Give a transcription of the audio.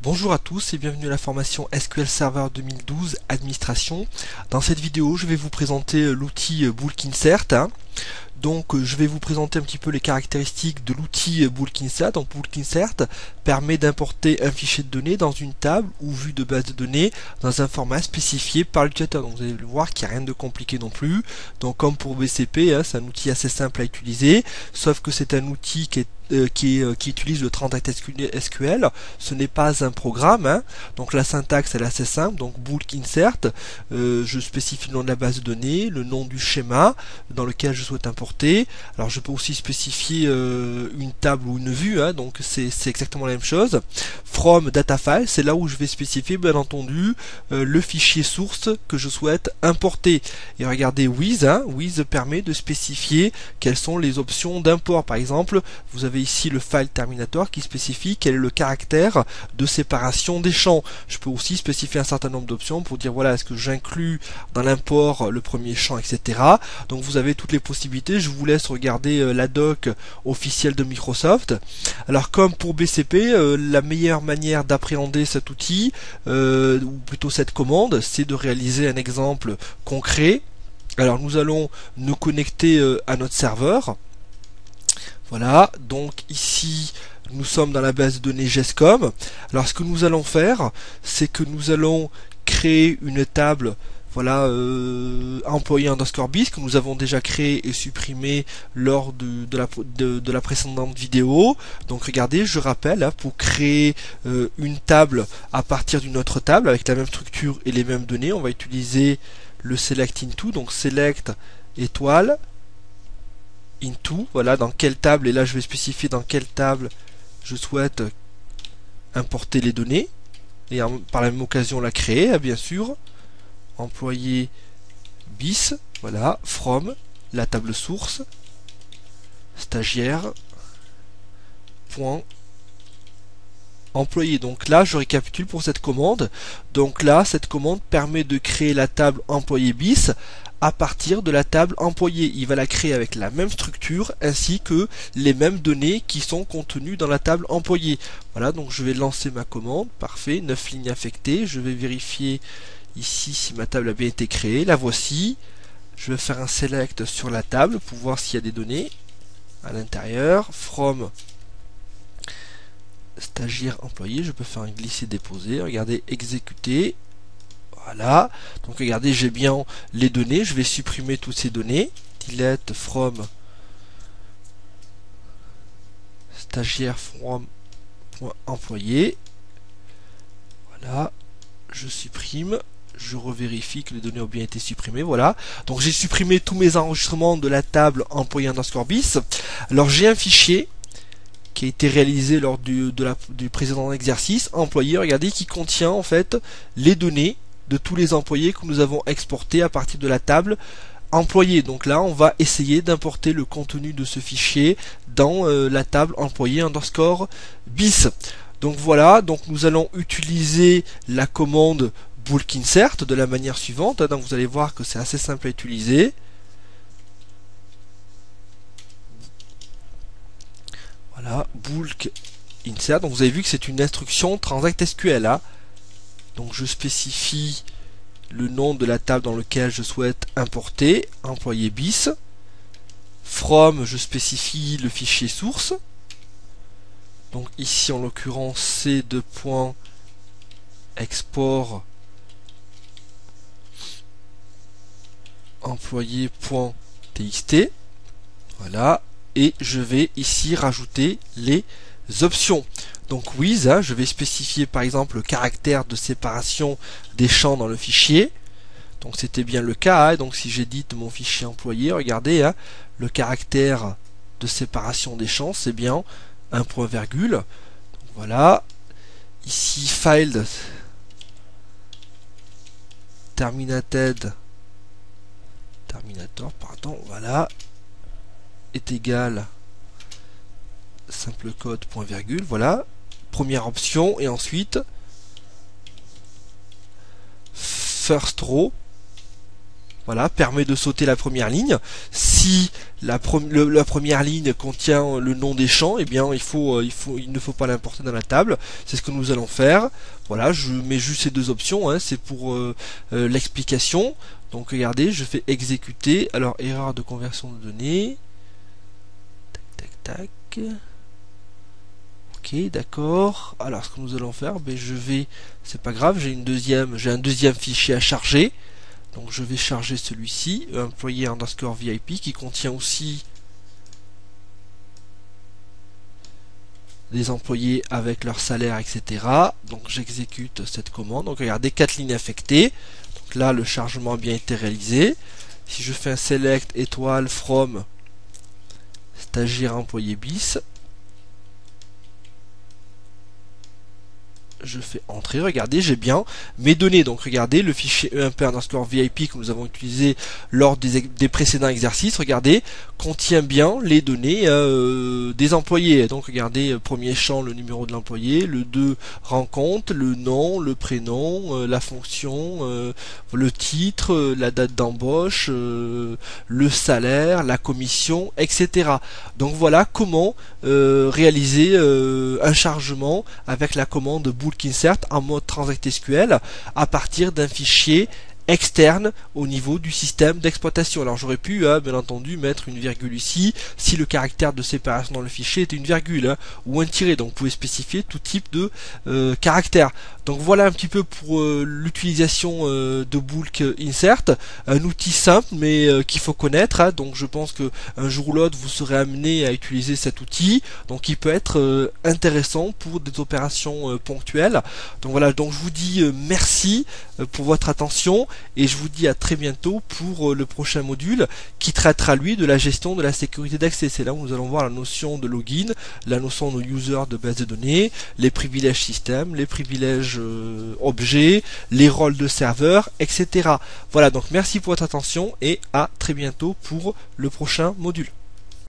Bonjour à tous et bienvenue à la formation SQL Server 2012 Administration. Dans cette vidéo, je vais vous présenter l'outil Bulk Insert. Donc je vais vous présenter un petit peu les caractéristiques de l'outil Bulk Insert. Donc Bulk Insert permet d'importer un fichier de données dans une table ou vue de base de données dans un format spécifié par l'utilisateur. Donc vous allez le voir qu'il n'y a rien de compliqué non plus. Donc comme pour BCP, c'est un outil assez simple à utiliser, sauf que c'est un outil qui utilise le 30 acte SQL. Ce n'est pas un programme, donc la syntaxe elle est assez simple. Donc Bulk Insert, je spécifie le nom de la base de données, le nom du schéma dans lequel je souhaite importer. Alors je peux aussi spécifier une table ou une vue, donc c'est exactement la même chose. From data file, c'est là où je vais spécifier bien entendu le fichier source que je souhaite importer. Et regardez with, with permet de spécifier quelles sont les options d'import. Par exemple, vous avez ici le file terminator qui spécifie quel est le caractère de séparation des champs. Je peux aussi spécifier un certain nombre d'options pour dire voilà, est-ce que j'inclus dans l'import le premier champ, etc. Donc vous avez toutes les possibilités. Je vous laisse regarder la doc officielle de Microsoft. Alors comme pour BCP, la meilleure manière d'appréhender cet outil, ou plutôt cette commande, c'est de réaliser un exemple concret. Alors nous allons nous connecter à notre serveur. Voilà, donc ici nous sommes dans la base de données GESCOM. Alors ce que nous allons faire, c'est que nous allons créer une table, voilà, employé underscore bis que nous avons déjà créé et supprimé lors de la précédente vidéo. Donc regardez, je rappelle, pour créer une table à partir d'une autre table avec la même structure et les mêmes données, on va utiliser le select into, donc select étoile into, voilà, dans quelle table, et là je vais spécifier dans quelle table je souhaite importer les données, et par la même occasion la créer, bien sûr, employé bis, voilà, from, la table source, stagiaire, point, employé. Donc là je récapitule pour cette commande. Donc là cette commande permet de créer la table employé bis à partir de la table employé. Il va la créer avec la même structure ainsi que les mêmes données qui sont contenues dans la table employé. Voilà, donc je vais lancer ma commande. Parfait, 9 lignes affectées. Je vais vérifier ici si ma table a bien été créée. La voici. Je vais faire un select sur la table pour voir s'il y a des données à l'intérieur. From stagiaire employé, je peux faire un glisser déposer. Regardez, exécuter. Voilà, donc regardez, j'ai bien les données. Je vais supprimer toutes ces données. Delete from stagiaire from employé. Voilà, je supprime. Je revérifie que les données ont bien été supprimées. Voilà, donc j'ai supprimé tous mes enregistrements de la table employé underscore bis. Alors j'ai un fichier qui a été réalisé lors du précédent exercice employé, regardez, qui contient en fait les données de tous les employés que nous avons exportés à partir de la table employé. Donc là on va essayer d'importer le contenu de ce fichier dans la table employé underscore bis. Donc voilà, donc nous allons utiliser la commande bulk insert de la manière suivante. Donc vous allez voir que c'est assez simple à utiliser. Voilà, bulk insert. Donc vous avez vu que c'est une instruction transact SQL. Donc je spécifie le nom de la table dans laquelle je souhaite importer, employé bis. From, je spécifie le fichier source. Donc ici en l'occurrence c'est de point export employé.txt. Voilà. Et je vais ici rajouter les options. Donc with, je vais spécifier par exemple le caractère de séparation des champs dans le fichier. Donc c'était bien le cas. Donc si j'édite mon fichier employé, regardez, le caractère de séparation des champs, c'est bien un point virgule. Donc voilà. Ici file terminator, pardon, voilà, est égal simple code point virgule, voilà, première option, et ensuite first row, Voilà, permet de sauter la première ligne. Si la première ligne contient le nom des champs, eh bien il ne faut pas l'importer dans la table. C'est ce que nous allons faire. Voilà, je mets juste ces deux options, hein, c'est pour l'explication. Donc regardez, je fais exécuter. Alors erreur de conversion de données. Tac tac tac. Ok, d'accord. Alors ce que nous allons faire, ben c'est pas grave, j'ai un deuxième fichier à charger. Donc je vais charger celui-ci, employé underscore VIP, qui contient aussi des employés avec leur salaire, etc. Donc j'exécute cette commande. Donc regardez, 4 lignes affectées. Donc là, le chargement a bien été réalisé. Si je fais un select étoile from stagiaire employé bis, je fais entrer, regardez, j'ai bien mes données. Donc regardez, le fichier EMP underscore VIP que nous avons utilisé lors des précédents exercices, regardez, contient bien les données des employés. Donc regardez, premier champ, le numéro de l'employé, le 2 rend compte, le nom, le prénom, la fonction, le titre, la date d'embauche, le salaire, la commission, etc. Donc voilà comment réaliser un chargement avec la commande bulk insert en mode transact SQL à partir d'un fichier externe au niveau du système d'exploitation. Alors j'aurais pu bien entendu mettre une virgule ici si le caractère de séparation dans le fichier était une virgule ou un tiret. Donc vous pouvez spécifier tout type de caractère. Donc voilà un petit peu pour l'utilisation de bulk insert, un outil simple mais qu'il faut connaître. Donc je pense que un jour ou l'autre vous serez amené à utiliser cet outil. Donc il peut être intéressant pour des opérations ponctuelles. Donc voilà, donc je vous dis merci pour votre attention et je vous dis à très bientôt pour le prochain module qui traitera lui de la gestion de la sécurité d'accès. C'est là où nous allons voir la notion de login, la notion de user de base de données, les privilèges système, les privilèges objets, les rôles de serveur, etc. Voilà, donc merci pour votre attention et à très bientôt pour le prochain module.